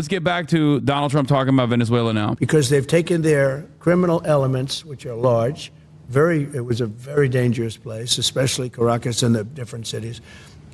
Let's get back to Donald Trump talking about Venezuela now. Because they've taken their criminal elements, which are large, it was a very dangerous place, especially Caracas and the different cities,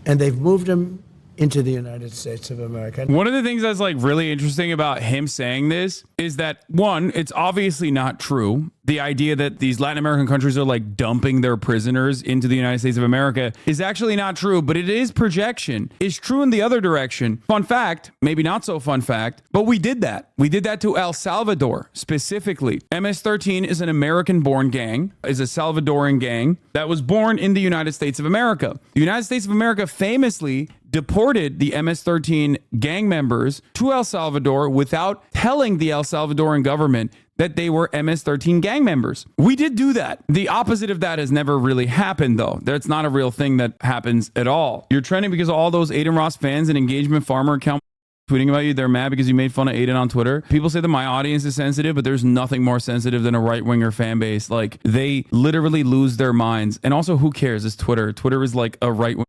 and they've moved them into the United States of America. One of the things that's like really interesting about him saying this is that, one, it's obviously not true. The idea that these Latin American countries are like dumping their prisoners into the United States of America is actually not true, but it is projection. It's true in the other direction. Fun fact, maybe not so fun fact, but we did that. We did that to El Salvador specifically. MS-13 is an American-born gang, is a Salvadoran gang that was born in the United States of America. The United States of America famously deported the MS-13 gang members to El Salvador without telling the El Salvadoran government that they were MS-13 gang members. We did do that. The opposite of that has never really happened, though. That's not a real thing that happens at all. You're trending because of all those Adin Ross fans and Engagement Farmer account tweeting about you. They're mad because you made fun of Adin on Twitter. People say that my audience is sensitive, but there's nothing more sensitive than a right-winger fan base. Like, they literally lose their minds. And also, who cares? It's Twitter. Twitter is like a right-wing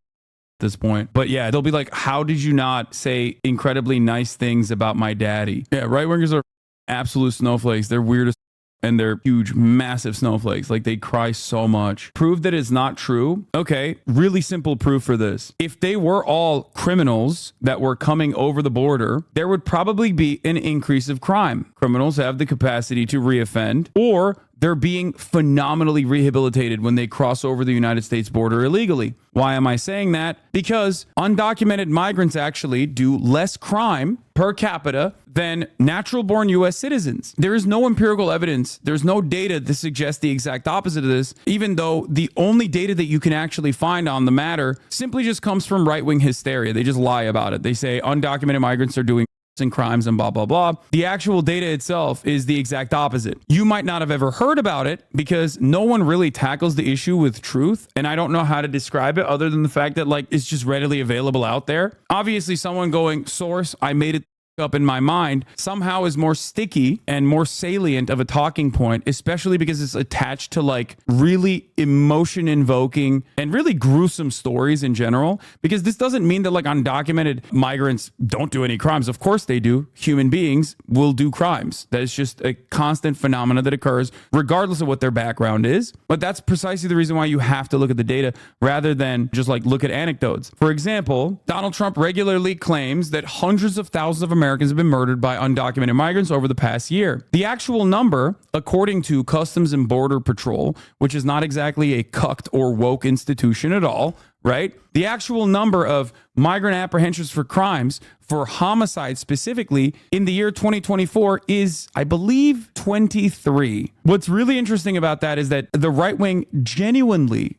this point. But yeah, they'll be like, how did you not say incredibly nice things about my daddy? Yeah, right-wingers are absolute snowflakes. They're weird as and they're huge, massive snowflakes. Like, they cry so much. Prove that it's not true. Okay, really simple proof for this. If they were all criminals that were coming over the border, there would probably be an increase of crime. Criminals have the capacity to reoffend, or they're being phenomenally rehabilitated when they cross over the United States border illegally. Why am I saying that? Because undocumented migrants actually do less crime per capita than natural-born U.S. citizens. There is no empirical evidence. There's no data to suggest the exact opposite of this, even though the only data that you can actually find on the matter simply just comes from right-wing hysteria. They just lie about it. They say undocumented migrants are doing and crimes and blah, blah, blah. The actual data itself is the exact opposite. You might not have ever heard about it because no one really tackles the issue with truth. And I don't know how to describe it other than the fact that, like, it's just readily available out there. Obviously, someone going, source, I made it up in my mind, somehow is more sticky and more salient of a talking point, especially because it's attached to like really emotion invoking and really gruesome stories in general. Because this doesn't mean that like undocumented migrants don't do any crimes. Of course they do. Human beings will do crimes. That is just a constant phenomena that occurs regardless of what their background is. But that's precisely the reason why you have to look at the data rather than just like look at anecdotes. For example, Donald Trump regularly claims that hundreds of thousands of Americans have been murdered by undocumented migrants over the past year. The actual number, according to Customs and Border Patrol, which is not exactly a cucked or woke institution at all, right? The actual number of migrant apprehensions for crimes, for homicide specifically, in the year 2024 is, I believe, 23. What's really interesting about that is that the right wing genuinely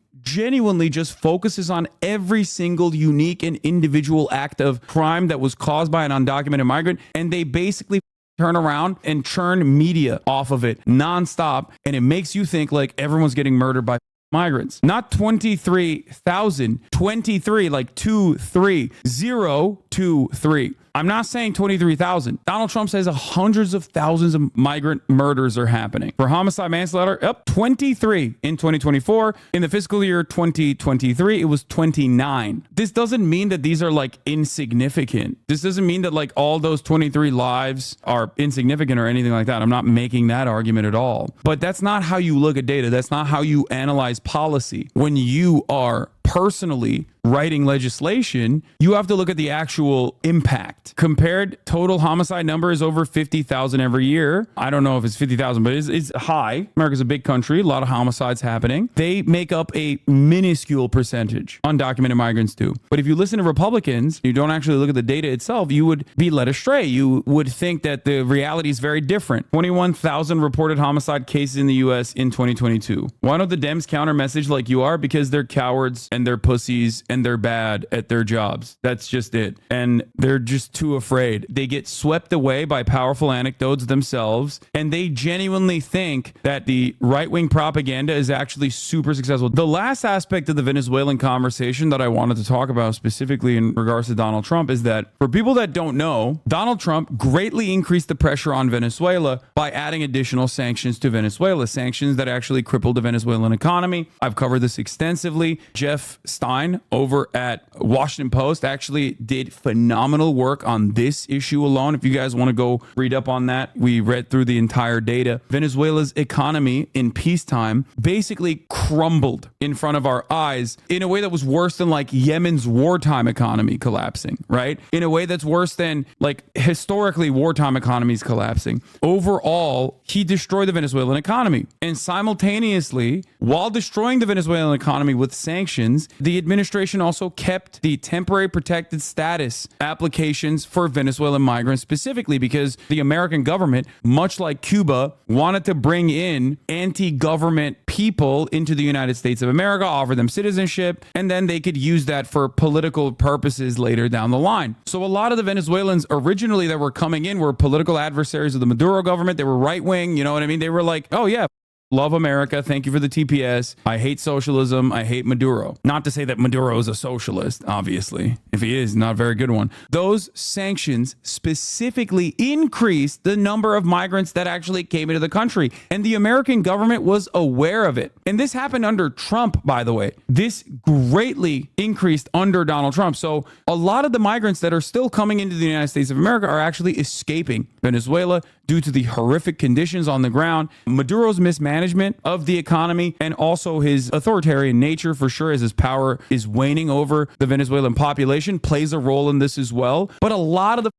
just focuses on every single unique and individual act of crime that was caused by an undocumented migrant, and they basically turn around and churn media off of it nonstop, and it makes you think like everyone's getting murdered by migrants. Not 23,000, 23, like 2, 3, 0, 2, 3. I'm not saying 23,000. Donald Trump says hundreds of thousands of migrant murders are happening. For homicide manslaughter, up 23 in 2024. In the fiscal year 2023, it was 29. This doesn't mean that these are like insignificant. This doesn't mean that like all those 23 lives are insignificant or anything like that. I'm not making that argument at all. But that's not how you look at data. That's not how you analyze policy. When you are personally writing legislation, you have to look at the actual impact. Compared total homicide number is over 50,000 every year. I don't know if it's 50,000, but it's high. America's a big country, a lot of homicides happening. They make up a minuscule percentage. Undocumented migrants do. But if you listen to Republicans, you don't actually look at the data itself, you would be led astray. You would think that the reality is very different. 21,000 reported homicide cases in the U.S. in 2022. Why don't the Dems counter message like you are? Because they're cowards and they're pussies and they're bad at their jobs. That's just it. And they're just too afraid. They get swept away by powerful anecdotes themselves, and they genuinely think that the right-wing propaganda is actually super successful. The last aspect of the Venezuelan conversation that I wanted to talk about specifically in regards to Donald Trump is that for people that don't know, Donald Trump greatly increased the pressure on Venezuela by adding additional sanctions to Venezuela, sanctions that actually crippled the Venezuelan economy. I've covered this extensively. Jeff Stein over at Washington Post actually did phenomenal work on this issue alone. If you guys want to go read up on that, we read through the entire data. Venezuela's economy in peacetime basically crumbled in front of our eyes in a way that was worse than like Yemen's wartime economy collapsing, right? In a way that's worse than like historically wartime economies collapsing. Overall, he destroyed the Venezuelan economy. And simultaneously, while destroying the Venezuelan economy with sanctions, the administration also kept the temporary protected status applications for Venezuelan migrants specifically because the American government, much like Cuba, wanted to bring in anti-government people into the United States of America, offer them citizenship, and then they could use that for political purposes later down the line. So a lot of the Venezuelans originally that were coming in were political adversaries of the Maduro government. They were right-wing, you know what I mean? They were like, oh yeah, love America. Thank you for the TPS. I hate socialism. I hate Maduro. Not to say that Maduro is a socialist, obviously. If he is, not a very good one. Those sanctions specifically increased the number of migrants that actually came into the country. And the American government was aware of it. And this happened under Trump, by the way. This greatly increased under Donald Trump. So a lot of the migrants that are still coming into the United States of America are actually escaping Venezuela due to the horrific conditions on the ground, Maduro's mismanagement of the economy, and also his authoritarian nature, for sure, as his power is waning over the Venezuelan population, plays a role in this as well. But a lot of the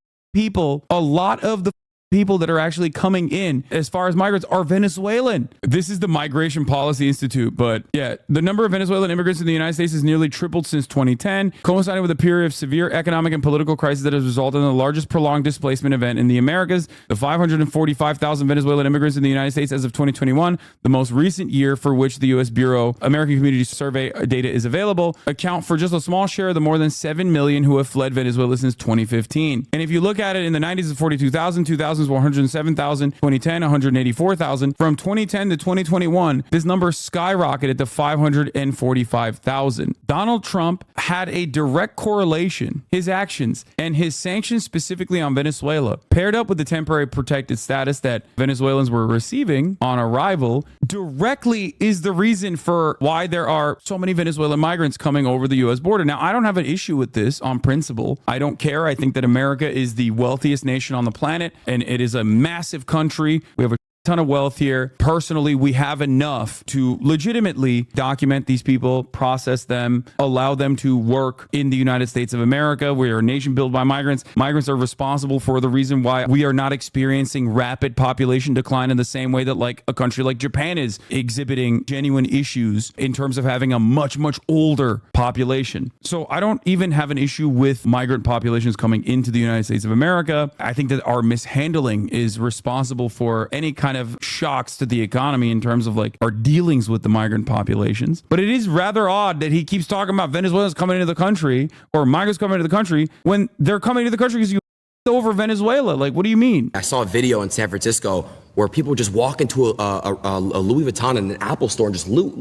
people that are actually coming in as far as migrants are Venezuelan. This is the Migration Policy Institute, but yeah, the number of Venezuelan immigrants in the United States has nearly tripled since 2010, coinciding with a period of severe economic and political crisis that has resulted in the largest prolonged displacement event in the Americas. The 545,000 Venezuelan immigrants in the United States as of 2021, the most recent year for which the U.S. Bureau American Community Survey data is available, account for just a small share of the more than 7 million who have fled Venezuela since 2015. And if you look at it, in the 90s, it's 42,000, 2000 107,000, 2010, 184,000. From 2010 to 2021, this number skyrocketed to 545,000. Donald Trump had a direct correlation, his actions and his sanctions specifically on Venezuela, paired up with the temporary protected status that Venezuelans were receiving on arrival, directly is the reason for why there are so many Venezuelan migrants coming over the U.S. border. Now, I don't have an issue with this on principle. I don't care. I think that America is the wealthiest nation on the planet, and it is a massive country. We have a ton of wealth here. Personally, we have enough to legitimately document these people, process them, allow them to work in the United States of America. We are a nation built by migrants. Migrants are responsible for the reason why we are not experiencing rapid population decline in the same way that like a country like Japan is exhibiting genuine issues in terms of having a much, much older population. So I don't even have an issue with migrant populations coming into the United States of America. I think that our mishandling is responsible for any kind of shocks to the economy in terms of like our dealings with the migrant populations. But it is rather odd that he keeps talking about Venezuelans coming into the country or migrants coming into the country when they're coming to the country because you over Venezuela. Like, what do you mean? I saw a video in San Francisco where people just walk into a Louis Vuitton and an Apple store and just loot,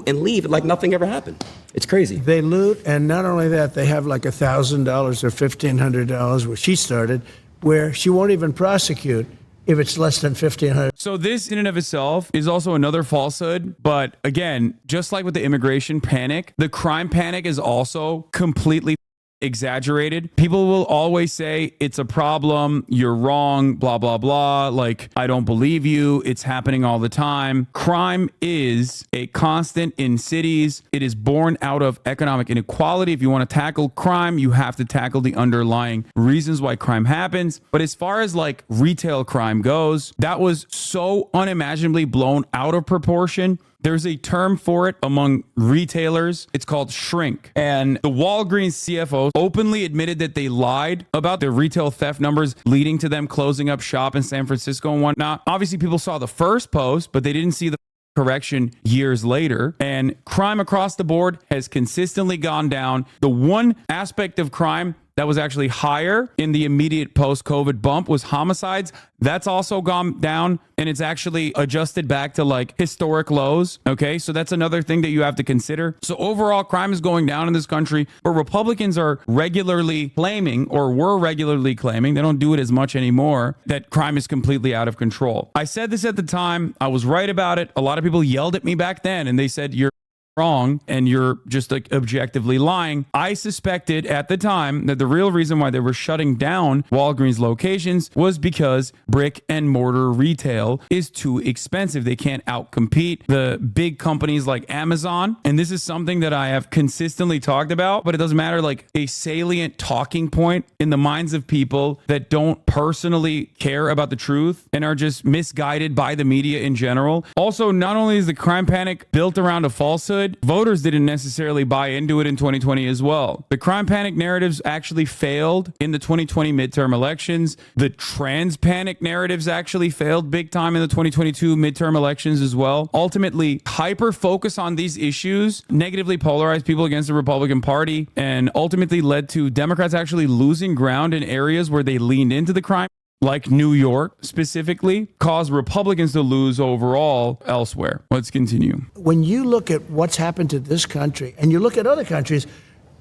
and leave like nothing ever happened. It's crazy. They loot, and not only that, they have like $1,000 or $1,500 where she started, where she won't even prosecute if it's less than $1,500. So this in and of itself is also another falsehood. But again, just like with the immigration panic, the crime panic is also completely exaggerated. People will always say it's a problem, you're wrong, blah, blah, blah. Like, I don't believe you. It's happening all the time. Crime is a constant in cities. It is born out of economic inequality. If you want to tackle crime, you have to tackle the underlying reasons why crime happens. But as far as like retail crime goes, that was so unimaginably blown out of proportion. There's a term for it among retailers. It's called shrink. And the Walgreens CFO openly admitted that they lied about their retail theft numbers, leading to them closing up shop in San Francisco and whatnot. Obviously, people saw the first post, but they didn't see the correction years later. And crime across the board has consistently gone down. The one aspect of crime that was actually higher in the immediate post-COVID bump was homicides. That's also gone down, and it's actually adjusted back to like historic lows. Okay, so that's another thing that you have to consider. So overall, crime is going down in this country, but Republicans are regularly claiming, or were regularly claiming, they don't do it as much anymore, that crime is completely out of control. I said this at the time. I was right about it. A lot of people yelled at me back then, and they said, you're wrong and you're just like objectively lying. I suspected at the time that the real reason why they were shutting down Walgreens locations was because brick and mortar retail is too expensive. They can't outcompete the big companies like Amazon. And this is something that I have consistently talked about, but it doesn't matter. Like a salient talking point in the minds of people that don't personally care about the truth and are just misguided by the media in general. Also, not only is the crime panic built around a falsehood, voters didn't necessarily buy into it in 2020 as well. The crime panic narratives actually failed in the 2020 midterm elections. The trans panic narratives actually failed big time in the 2022 midterm elections as well. Ultimately, hyper focus on these issues negatively polarized people against the Republican Party and ultimately led to Democrats actually losing ground in areas where they leaned into the crime, like New York specifically, caused Republicans to lose overall elsewhere. Let's continue. When you look at what's happened to this country and you look at other countries,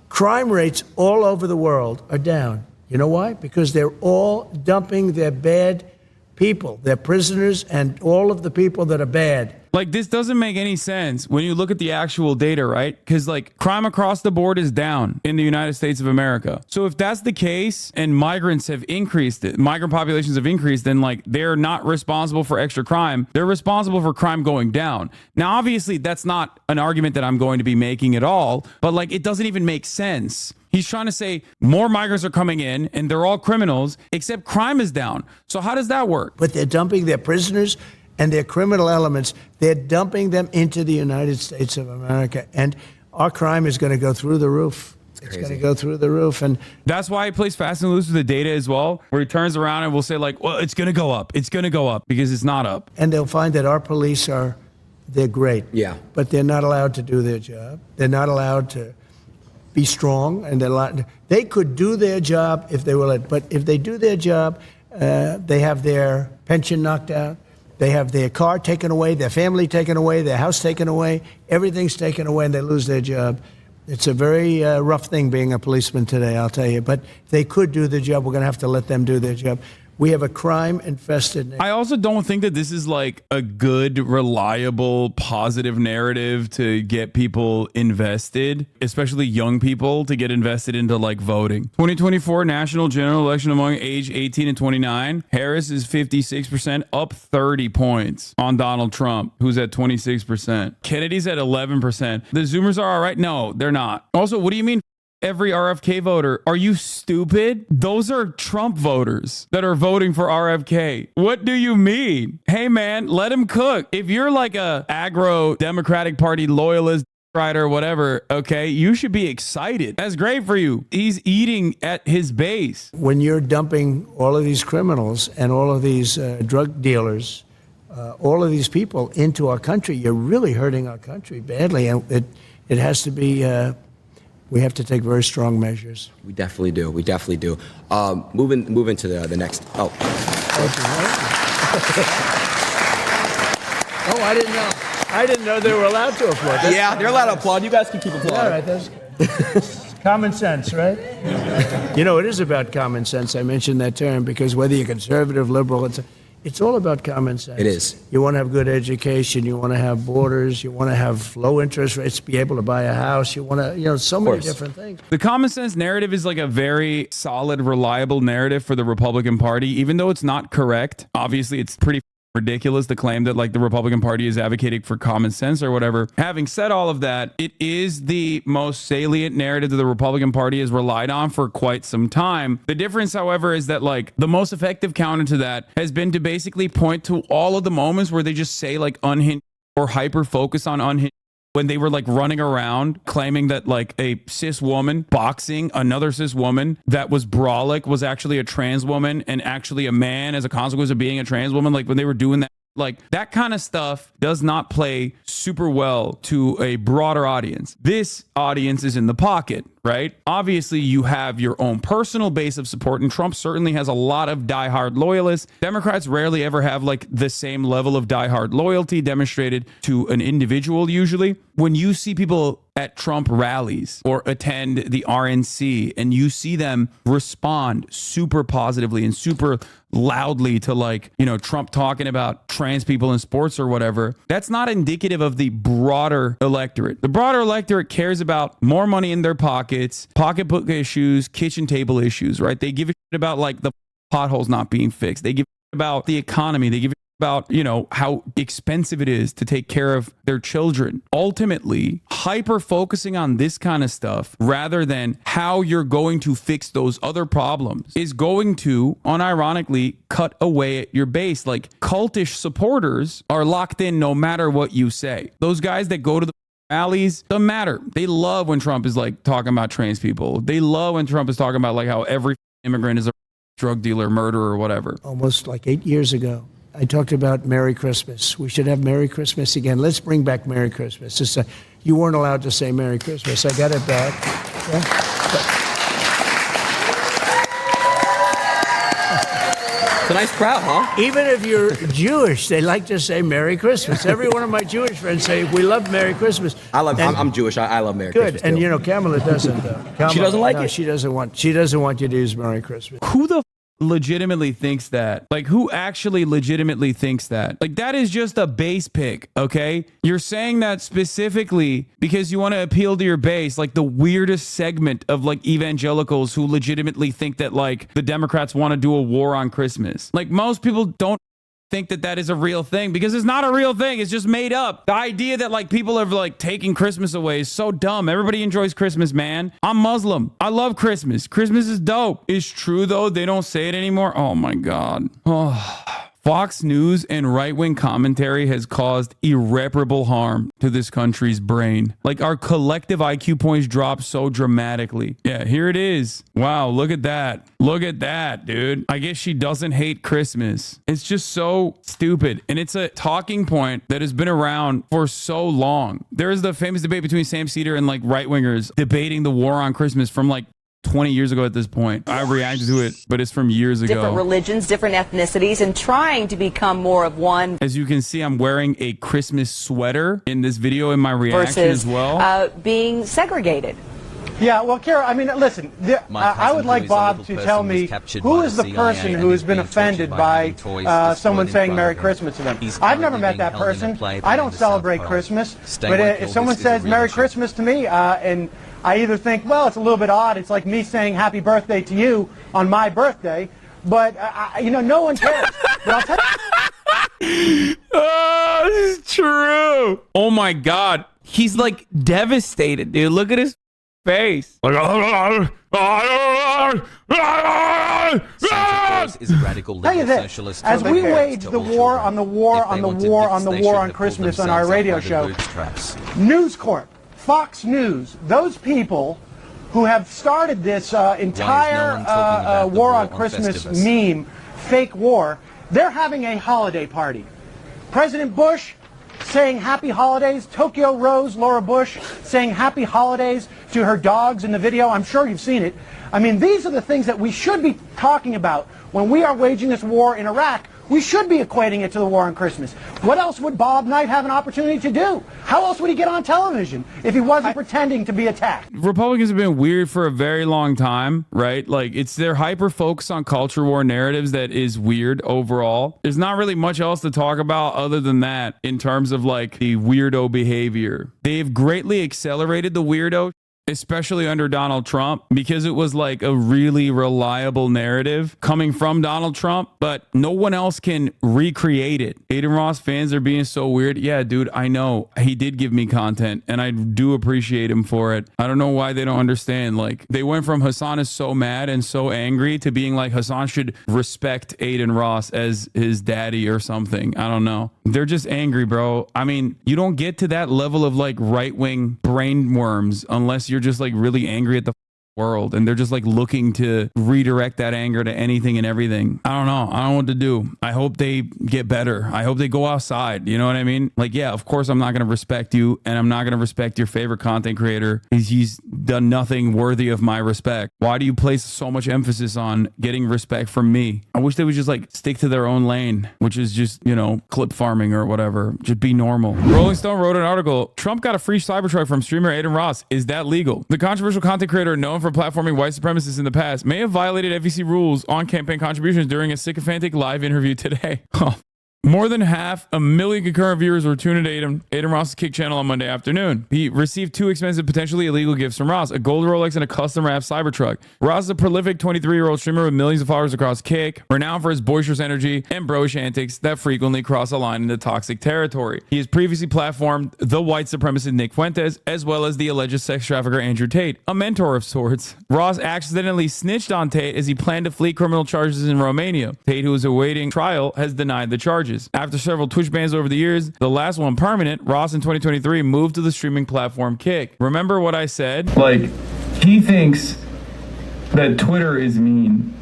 crime rates all over the world are down. You know why? Because they're all dumping their bad people, their prisoners, and all of the people that are bad. Like, this doesn't make any sense when you look at the actual data, right? Because, like, crime across the board is down in the United States of America. So if that's the case and migrants have increased, migrant populations have increased, then, like, they're not responsible for extra crime. They're responsible for crime going down. Now, obviously, that's not an argument that I'm going to be making at all, but, like, it doesn't even make sense. He's trying to say more migrants are coming in and they're all criminals, except crime is down. So how does that work? But they're dumping their prisoners and their criminal elements. They're dumping them into the United States of America. And our crime is going to go through the roof. It's going to go through the roof. And that's why he plays fast and loose with the data as well, where he turns around and will say, like, well, it's going to go up. It's going to go up because it's not up. And they'll find that our police they're great. Yeah. But they're not allowed to do their job. They're not allowed to be strong, and they could do their job if they will. But if they do their job, they have their pension knocked out, they have their car taken away, their family taken away, their house taken away, everything's taken away, and they lose their job. It's a very rough thing being a policeman today, I'll tell you. But if they could do the job, we're going to have to let them do their job. We have a crime-infested nation. I also don't think that this is like a good, reliable, positive narrative to get people invested, especially young people, to get invested into like voting. 2024 national general election among age 18 and 29. Harris is 56%, up 30 points on Donald Trump, who's at 26%. Kennedy's at 11%. The Zoomers are all right? No, they're not. Also, what do you mean? Every RFK voter. Are you stupid? Those are Trump voters that are voting for RFK. What do you mean? Hey man, let him cook. If you're like a aggro Democratic Party loyalist or whatever, okay, you should be excited. That's great for you. He's eating at his base. When you're dumping all of these criminals and all of these drug dealers, all of these people into our country, you're really hurting our country badly. And it has to be... we have to take very strong measures. We definitely do. We definitely do. Moving to the next. Oh, I didn't know. I didn't know they were allowed to applaud. Yeah, they're allowed to applaud. You guys can keep applauding. All right, that's common sense, right? You know, it is about common sense. I mentioned that term because whether you're conservative, liberal, it's all about common sense. It is. You want to have good education. You want to have borders. You want to have low interest rates, be able to buy a house. You want to, so many different things. The common sense narrative is like a very solid, reliable narrative for the Republican Party, even though it's not correct. Obviously, it's pretty ridiculous to claim that like the Republican Party is advocating for common sense or whatever. Having said all of that, it is the most salient narrative that the Republican Party has relied on for quite some time. The difference, however, is that like the most effective counter to that has been to basically point to all of the moments where they just say like unhinged or hyper focus on unhinged, when they were like running around claiming that like a cis woman boxing another cis woman that was brolic was actually a trans woman and actually a man as a consequence of being a trans woman. Like when they were doing that, like that kind of stuff does not play super well to a broader audience. This audience is in the pocket, right? Obviously, you have your own personal base of support, and Trump certainly has a lot of diehard loyalists. Democrats rarely ever have like the same level of diehard loyalty demonstrated to an individual usually. When you see people at Trump rallies or attend the RNC and you see them respond super positively and super loudly to like, you know, Trump talking about trans people in sports or whatever, that's not indicative of the broader electorate. The broader electorate cares about more money in their pockets, pocketbook issues, kitchen table issues, right? They give a shit about like the potholes not being fixed. They give a shit about the economy. They give a about, you know, how expensive it is to take care of their children. Ultimately, hyper focusing on this kind of stuff rather than how you're going to fix those other problems is going to unironically cut away at your base. Like cultish supporters are locked in no matter what you say. Those guys that go to the rallies, doesn't matter. They love when Trump is like talking about trans people. They love when Trump is talking about like how every immigrant is a drug dealer, murderer, or whatever. Almost like 8 years ago, I talked about Merry Christmas. We should have Merry Christmas again. Let's bring back Merry Christmas. You weren't allowed to say Merry Christmas. I got it back. Yeah? It's a nice crowd, huh? Even if you're Jewish, they like to say Merry Christmas. Every one of my Jewish friends say, we love Merry Christmas. I'm Jewish. I love Merry Good. Christmas. And too. you know, Kamala doesn't, though. She doesn't like it? She doesn't want you to use Merry Christmas. Who the legitimately thinks that? Like, who actually legitimately thinks that? Like, that is just a base pick, okay? You're saying that specifically because you want to appeal to your base, like the weirdest segment of like evangelicals who legitimately think that like the Democrats want to do a war on Christmas. Like, most people don't think that that is a real thing because it's not a real thing. It's just made up. The idea that like people are like taking Christmas away is so dumb. Everybody enjoys Christmas, man. I'm Muslim. I love Christmas. Christmas is dope. It's true though. They don't say it anymore. Oh my God. Oh. Fox News and right-wing commentary has caused irreparable harm to this country's brain. Like, our collective IQ points dropped so dramatically. Yeah, here it is. Wow, look at that. Look at that, dude. I guess she doesn't hate Christmas. It's just so stupid. And it's a talking point that has been around for so long. There is the famous debate between Sam Cedar and like right-wingers debating the war on Christmas from like 20 years ago at this point. I reacted to it, but it's from years ago. Different religions, different ethnicities, and trying to become more of one. As you can see, I'm wearing a Christmas sweater in this video in my reaction versus, as well. Being segregated. Yeah, well, Kara, I mean, listen, I would like Bob to tell me who is the person who has been offended by someone saying Merry Christmas to them. I've never met that person. I don't celebrate Christmas. But if someone says Merry Christmas to me, and I either think, well, it's a little bit odd. It's like me saying happy birthday to you on my birthday. But, you know, no one cares. But I'll tell you. Oh, this is true. Oh, my God. He's like devastated, dude. Look at his face. Like, Santa Claus is a radical liberal socialist. As we wage the war on the war on the war on the war on Christmas on our radio show, News Corp, Fox News, those people who have started this entire war on Christmas meme, fake war, they're having a holiday party. President Bush saying happy holidays, Tokyo Rose, Laura Bush, saying happy holidays to her dogs in the video. I'm sure you've seen it. I mean, these are the things that we should be talking about when we are waging this war in Iraq. We should be equating it to the war on Christmas. What else would Bob Knight have an opportunity to do? How else would he get on television if he wasn't pretending to be attacked? Republicans have been weird for a very long time, right? Like, it's their hyper focus on culture war narratives that is weird overall. There's not really much else to talk about other than that in terms of like the weirdo behavior. They've greatly accelerated the weirdo, especially under Donald Trump, because it was like a really reliable narrative coming from Donald Trump, but no one else can recreate it. Adin Ross fans are being so weird. Yeah, dude, I know. He did give me content, and I do appreciate him for it. I don't know why they don't understand. Like, they went from Hasan is so mad and so angry to being like Hasan should respect Adin Ross as his daddy or something. I don't know. They're just angry, bro. I mean, you don't get to that level of like right-wing brain worms unless you're just like really angry at the world, and they're just like looking to redirect that anger to anything and everything. I don't know. I don't know what to do. I hope they get better. I hope they go outside. You know what I mean? Like, yeah, of course I'm not going to respect you, and I'm not going to respect your favorite content creator. He's done nothing worthy of my respect. Why do you place so much emphasis on getting respect from me? I wish they would just like stick to their own lane, which is just, you know, clip farming or whatever. Just be normal. Rolling Stone wrote an article. Trump got a free Cybertruck from streamer Adin Ross. Is that legal? The controversial content creator known for platforming white supremacists in the past may have violated FEC rules on campaign contributions during a sycophantic live interview today. More than 500,000 concurrent viewers were tuned into Adin Ross's Kick channel on Monday afternoon. He received 2 expensive, potentially illegal gifts from Ross, a gold Rolex and a custom-wrapped Cybertruck. Ross is a prolific 23-year-old streamer with millions of followers across Kick, renowned for his boisterous energy and bro-ish antics that frequently cross a line into toxic territory. He has previously platformed the white supremacist Nick Fuentes, as well as the alleged sex trafficker Andrew Tate, a mentor of sorts. Ross accidentally snitched on Tate as he planned to flee criminal charges in Romania. Tate, who is awaiting trial, has denied the charges. After several Twitch bans over the years, the last one permanent, Ross in 2023 moved to the streaming platform Kick. Remember what I said? Like, he thinks that Twitter is mean.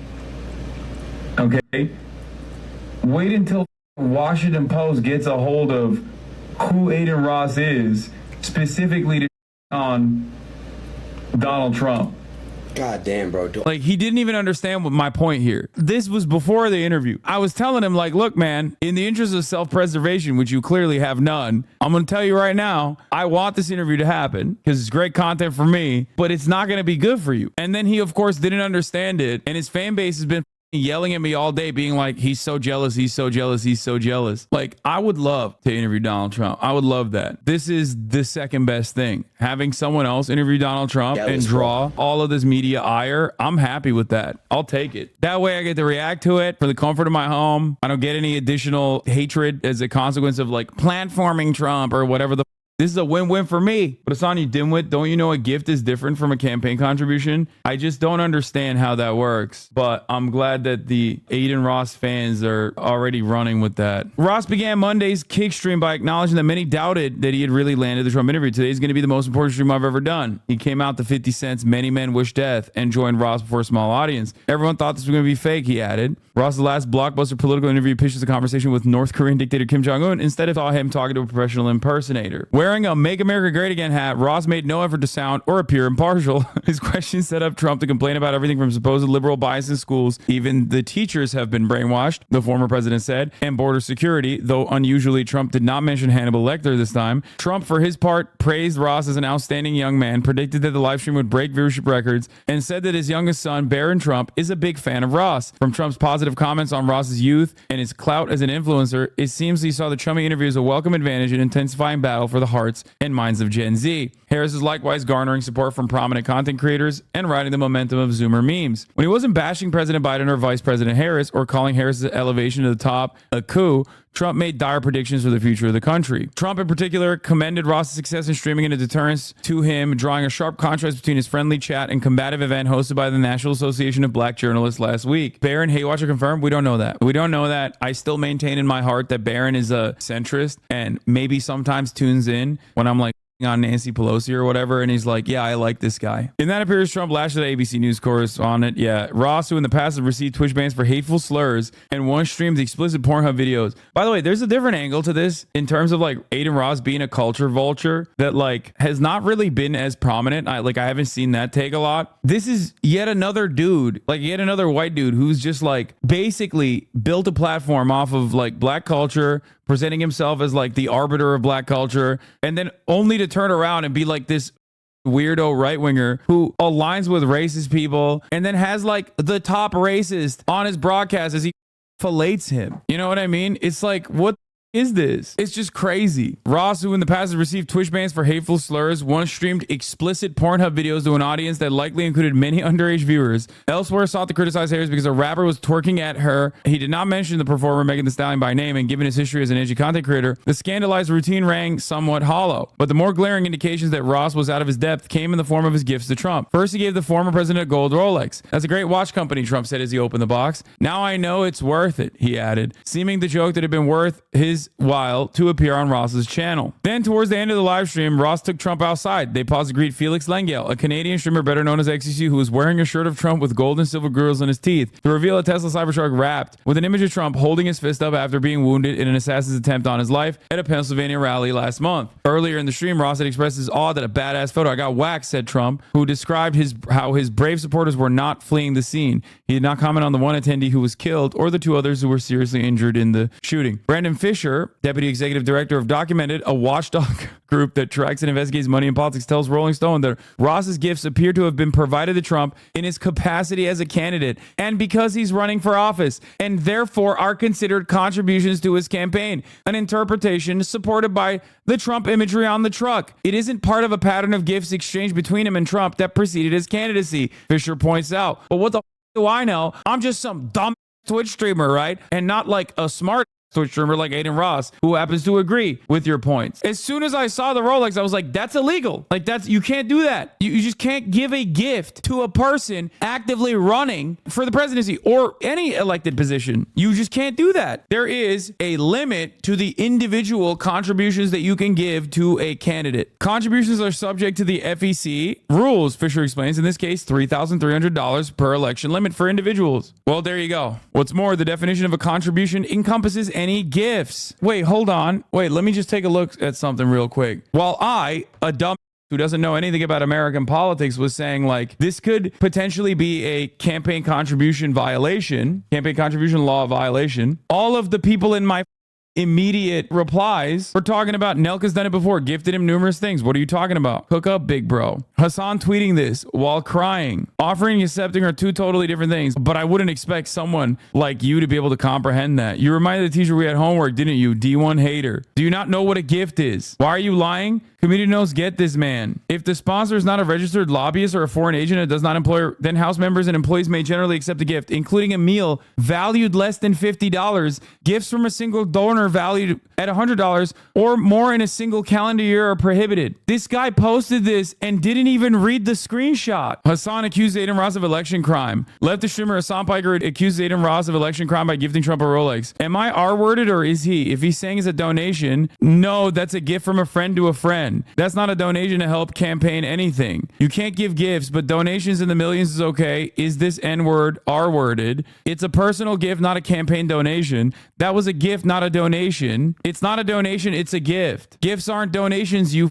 Okay? Wait until Washington Post gets a hold of who Adin Ross is, specifically to on Donald Trump. God damn, bro. Like, he didn't even understand what my point here. This was before the interview. I was telling him, like, look, man, in the interest of self-preservation, which you clearly have none, I'm going to tell you right now, I want this interview to happen because it's great content for me, but it's not going to be good for you. And then he, of course, didn't understand it. And his fan base has been yelling at me all day, being like, he's so jealous, he's so jealous, he's so jealous. Like, I would love to interview Donald Trump. I would love that. This is the second best thing. Having someone else interview Donald Trump and draw all of this media ire, I'm happy with that. I'll take it. That way I get to react to it for the comfort of my home. I don't get any additional hatred as a consequence of like platforming Trump or whatever the This is a win-win for me. But it's on you, dimwit. Don't you know a gift is different from a campaign contribution? I just don't understand how that works. But I'm glad that the Adin Ross fans are already running with that. Ross began Monday's Kick stream by acknowledging that many doubted that he had really landed the Trump interview. Today's going to be the most important stream I've ever done. He came out to 50 Cent's Many Men Wish Death and joined Ross before a small audience. Everyone thought this was going to be fake, he added. Ross's last blockbuster political interview pitches a conversation with North Korean dictator Kim Jong-un. Instead of him talking to a professional impersonator. Wearing a Make America Great Again hat, Ross made no effort to sound or appear impartial. His questions set up Trump to complain about everything from supposed liberal bias in schools. Even the teachers have been brainwashed, the former president said, and border security, though unusually Trump did not mention Hannibal Lecter this time. Trump, for his part, praised Ross as an outstanding young man, predicted that the live stream would break viewership records, and said that his youngest son, Barron Trump, is a big fan of Ross. From Trump's positive comments on Ross's youth and his clout as an influencer, it seems he saw the chummy interview as a welcome advantage in intensifying battle for the hearts and minds of Gen Z. Harris is likewise garnering support from prominent content creators and riding the momentum of Zoomer memes. When he wasn't bashing President Biden or Vice President Harris or calling Harris's elevation to the top a coup, Trump made dire predictions for the future of the country. Trump, in particular, commended Ross's success in streaming and a deterrence to him, drawing a sharp contrast between his friendly chat and combative event hosted by the National Association of Black Journalists last week. Barron, Haywatcher confirmed, we don't know that. We don't know that. I still maintain in my heart that Barron is a centrist and maybe sometimes tunes in when I'm like on Nancy Pelosi or whatever, and he's like, yeah, I like this guy. In that appearance, Trump lashed at ABC News correspondent, Ross, who in the past have received Twitch bans for hateful slurs and once streamed explicit Pornhub videos. By the way, there's a different angle to this in terms of like Adin Ross being a culture vulture that like has not really been as prominent. I haven't seen that take a lot. This is yet another dude, like yet another white dude who's just like basically built a platform off of like black culture, presenting himself as like the arbiter of black culture, and then only to turn around and be like this weirdo right-winger who aligns with racist people and then has like the top racist on his broadcast as he fillets him. You know what I mean? It's like, what is this? It's just crazy. Ross, who in the past has received Twitch bans for hateful slurs, once streamed explicit Pornhub videos to an audience that likely included many underage viewers. Elsewhere sought to criticize Harris because a rapper was twerking at her. He did not mention the performer Megan Thee Stallion by name, and given his history as an edgy content creator, the scandalized routine rang somewhat hollow. But the more glaring indications that Ross was out of his depth came in the form of his gifts to Trump. First, he gave the former president a gold Rolex. That's a great watch company, Trump said as he opened the box. Now I know it's worth it, he added, seeming the joke that had been worth his his while to appear on Ross's channel. Then towards the end of the live stream, Ross took Trump outside. They paused to greet Felix Lengyel, a Canadian streamer better known as XCC, who was wearing a shirt of Trump with gold and silver grills on his teeth, to reveal a Tesla Cybertruck wrapped with an image of Trump holding his fist up after being wounded in an assassin's attempt on his life at a Pennsylvania rally last month. Earlier in the stream, Ross had expressed his awe that a badass photo. I got waxed, said Trump, who described how his brave supporters were not fleeing the scene. He did not comment on the one attendee who was killed or the two others who were seriously injured in the shooting. Brandon Fisher, deputy executive director of Documented, a watchdog group that tracks and investigates money in politics, tells Rolling Stone that Ross's gifts appear to have been provided to Trump in his capacity as a candidate and because he's running for office, and therefore are considered contributions to his campaign, an interpretation supported by the Trump imagery on the truck. It isn't part of a pattern of gifts exchanged between him and Trump that preceded his candidacy, Fisher points out. But what the do I know? I'm just some dumb Twitch streamer, right? And not like a smart Twitch streamer like Adin Ross, who happens to agree with your points. As soon as I saw the Rolex, I was like, that's illegal. Like, you can't do that. You just can't give a gift to a person actively running for the presidency or any elected position. You just can't do that. There is a limit to the individual contributions that you can give to a candidate. Contributions are subject to the FEC rules, Fisher explains. In this case, $3,300 per election limit for individuals. Well, there you go. What's more, the definition of a contribution encompasses any gifts. Wait, hold on. Wait, let me just take a look at something real quick. While I, a dumb who doesn't know anything about American politics, was saying like this could potentially be a campaign contribution violation, campaign contribution law violation, all of the people in my immediate replies, we're talking about Nelka's done it before, gifted him numerous things. What are you talking about? Hook up, big bro. Hasan tweeting this while crying. Offering and accepting are two totally different things, but I wouldn't expect someone like you to be able to comprehend that. You reminded the teacher we had homework, didn't you? D1 hater. Do you not know what a gift is? Why are you lying? Community knows, get this man. If the sponsor is not a registered lobbyist or a foreign agent and does not employ, then House members and employees may generally accept a gift, including a meal valued less than $50, gifts from a single donor valued at $100 or more in a single calendar year are prohibited. This guy posted this and didn't even read the screenshot. Hasan accused Adin Ross of election crime. Leftist streamer Hasan Piker accused Adin Ross of election crime by gifting Trump a Rolex. Am I R-worded or is he? If he's saying it's a donation, no, that's a gift from a friend to a friend. That's not a donation to help campaign anything. You can't give gifts, but donations in the millions is okay. Is this N-word R-worded? It's a personal gift, not a campaign donation. That was a gift, not a donation. It's not a donation, it's a gift. Gifts aren't donations, you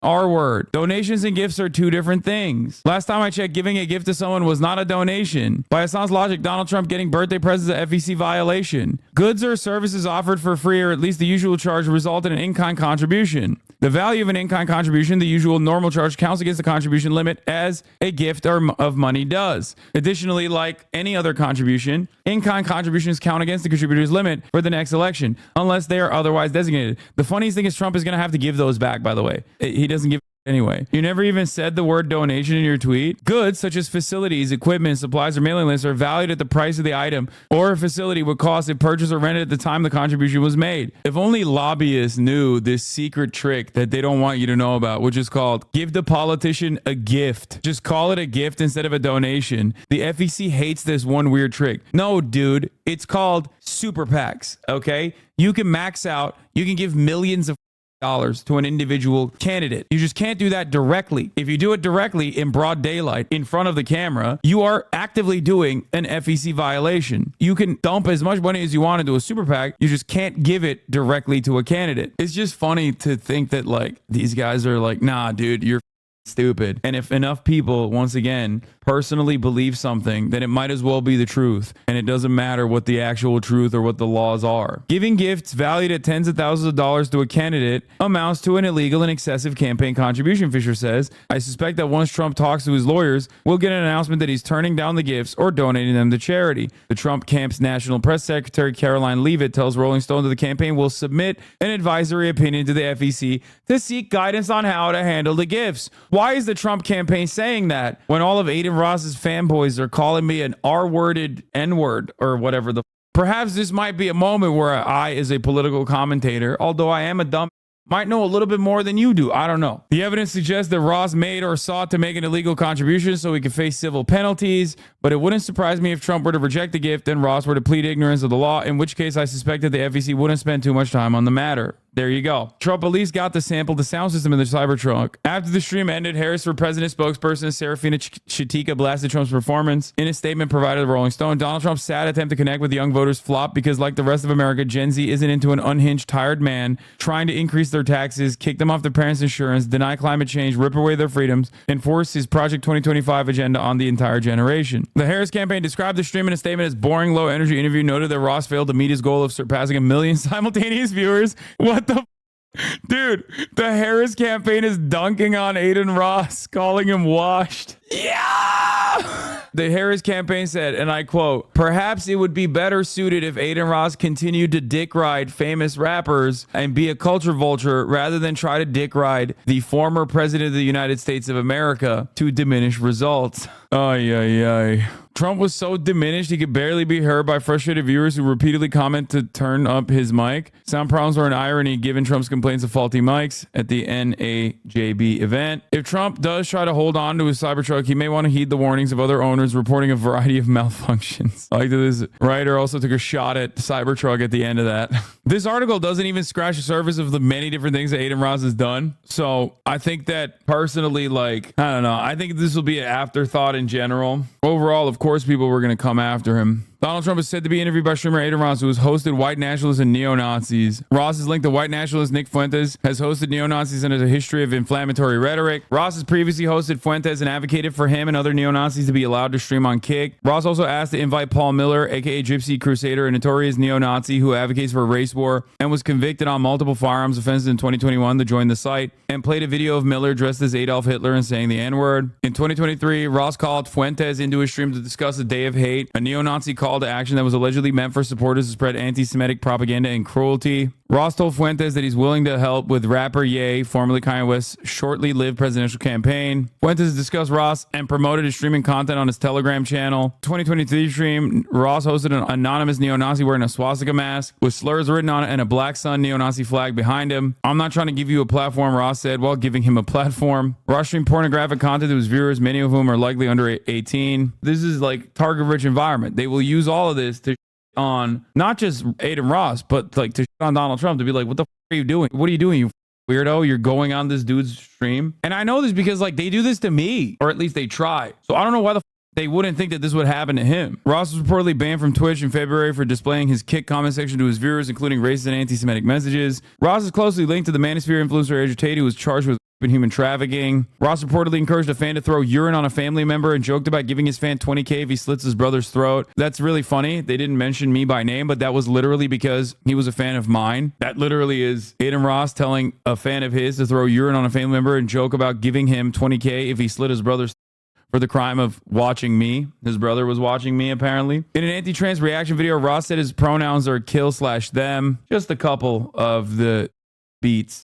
R-word. Donations and gifts are two different things. Last time I checked, giving a gift to someone was not a donation. By Hasan's logic, Donald Trump getting birthday presents is a FEC violation. Goods or services offered for free or at least the usual charge result in an in-kind contribution. The value of an in-kind contribution, the usual normal charge, counts against the contribution limit as a gift of money does. Additionally, like any other contribution, in-kind contributions count against the contributor's limit for the next election, unless they are otherwise designated. The funniest thing is Trump is going to have to give those back, by the way. He doesn't give anyway. You never even said the word donation in your tweet. Goods such as facilities, equipment, supplies, or mailing lists are valued at the price of the item or a facility would cost if purchased or rented at the time the contribution was made. If only lobbyists knew this secret trick that they don't want you to know about, which is called give the politician a gift. Just call it a gift instead of a donation. The FEC hates this one weird trick. No, dude, it's called super PACs, okay? You can max out, you can give millions of dollars to an individual candidate. You just can't do that directly. If you do it directly in broad daylight in front of the camera, you are actively doing an FEC violation. You can dump as much money as you want into a super PAC. You just can't give it directly to a candidate. It's just funny to think that like these guys are like, nah, dude, you're stupid. And if enough people, once again, personally believe something, then it might as well be the truth. And it doesn't matter what the actual truth or what the laws are. Giving gifts valued at tens of thousands of dollars to a candidate amounts to an illegal and excessive campaign contribution, Fisher says. I suspect that once Trump talks to his lawyers, we'll get an announcement that he's turning down the gifts or donating them to charity. The Trump camp's national press secretary, Caroline Leavitt, tells Rolling Stone that the campaign will submit an advisory opinion to the FEC to seek guidance on how to handle the gifts. Why is the Trump campaign saying that when all of Adin Ross's fanboys are calling me an R-worded N-word or whatever the... Perhaps this might be a moment where I, as a political commentator, although I am a dumb might know a little bit more than you do. I don't know. The evidence suggests that Ross made or sought to make an illegal contribution so he could face civil penalties, but it wouldn't surprise me if Trump were to reject the gift and Ross were to plead ignorance of the law, in which case I suspect that the FEC wouldn't spend too much time on the matter. There you go. Trump at least got to sample the sound system in the Cybertruck. After the stream ended, Harris for President spokesperson Serafina Chitika blasted Trump's performance. In a statement provided to Rolling Stone, Donald Trump's sad attempt to connect with young voters flopped because, like the rest of America, Gen Z isn't into an unhinged, tired man trying to increase their taxes, kick them off their parents' insurance, deny climate change, rip away their freedoms, and force his Project 2025 agenda on the entire generation. The Harris campaign described the stream in a statement as boring, low-energy interview, noted that Ross failed to meet his goal of surpassing 1 million simultaneous viewers. What the dude, the Harris campaign is dunking on Adin Ross, calling him washed. Yeah! The Harris campaign said, and I quote, "Perhaps it would be better suited if Adin Ross continued to dick ride famous rappers and be a culture vulture rather than try to dick ride the former president of the United States of America to diminish results." Ay, ay, ay. Trump was so diminished he could barely be heard by frustrated viewers who repeatedly comment to turn up his mic. Sound problems were an irony given Trump's complaints of faulty mics at the NAJB event. If Trump does try to hold on to his Cybertruck, he may want to heed the warnings of other owners reporting a variety of malfunctions. I like that this writer also took a shot at Cybertruck at the end of that. This article doesn't even scratch the surface of the many different things that Adin Ross has done. So I think that personally, like, I don't know. I think this will be an afterthought in general. Overall, of course, people were going to come after him. Donald Trump is said to be interviewed by streamer Adin Ross, who has hosted white nationalists and neo-Nazis. Ross is linked to white nationalist Nick Fuentes, has hosted neo-Nazis and has a history of inflammatory rhetoric. Ross has previously hosted Fuentes and advocated for him and other neo-Nazis to be allowed to stream on Kick. Ross also asked to invite Paul Miller, aka Gypsy Crusader, a notorious neo-Nazi who advocates for a race war and was convicted on multiple firearms offenses in 2021, to join the site, and played a video of Miller dressed as Adolf Hitler and saying the N-word. In 2023, Ross called Fuentes into his stream to discuss a day of hate, a neo-Nazi call to action that was allegedly meant for supporters to spread anti-Semitic propaganda and cruelty. Ross told Fuentes that he's willing to help with rapper Ye, formerly Kanye West's shortly-lived presidential campaign. Fuentes discussed Ross and promoted his streaming content on his Telegram channel. 2023 stream, Ross hosted an anonymous neo-Nazi wearing a swastika mask with slurs written on it and a Black Sun neo-Nazi flag behind him. "I'm not trying to give you a platform," Ross said while giving him a platform. Ross streamed pornographic content to his viewers, many of whom are likely under 18. This is like target-rich environment. They will use all of this to on not just Adin Ross, but like to on Donald Trump, to be like, what the are you doing? What are you doing, you weirdo? You're going on this dude's stream. And I know this because like they do this to me, or at least they try. So I don't know why the they wouldn't think that this would happen to him. Ross was reportedly banned from Twitch in February for displaying his Kick comment section to his viewers, including racist and anti-Semitic messages. Ross is closely linked to the Manosphere influencer Andrew Tate, who was charged with human trafficking. Ross reportedly encouraged a fan to throw urine on a family member and joked about giving his fan $20K if he slits his brother's throat. That's really funny. They didn't mention me by name, but that was literally because he was a fan of mine. That literally is Adin Ross telling a fan of his to throw urine on a family member and joke about giving him $20K if he slit his brother's for the crime of watching me. His brother was watching me, apparently. In an anti-trans reaction video, Ross said his pronouns are kill/them. Just a couple of the beats.